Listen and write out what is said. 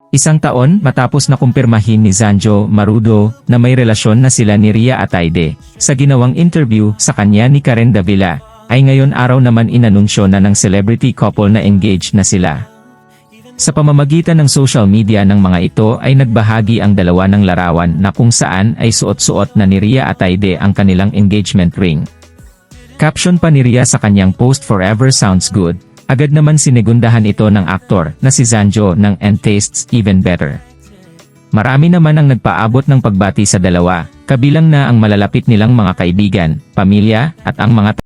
Isang taon matapos na kumpirmahin ni Zanjo Marudo na may relasyon na sila ni Ria Ataide, sa ginawang interview sa kanya ni Karen Davila, ay ngayon araw naman inanunsyo na ng celebrity couple na engaged na sila. Sa pamamagitan ng social media ng mga ito ay nagbahagi ang dalawa ng larawan na kung saan ay suot-suot na ni Ria Ataide ang kanilang engagement ring. Caption pa ni Ria sa kanyang post, "Forever sounds good." Agad naman sinegundahan ito ng aktor na si Zanjo ng "And tastes even better." Marami naman ang nagpaabot ng pagbati sa dalawa, kabilang na ang malalapit nilang mga kaibigan, pamilya, at ang mga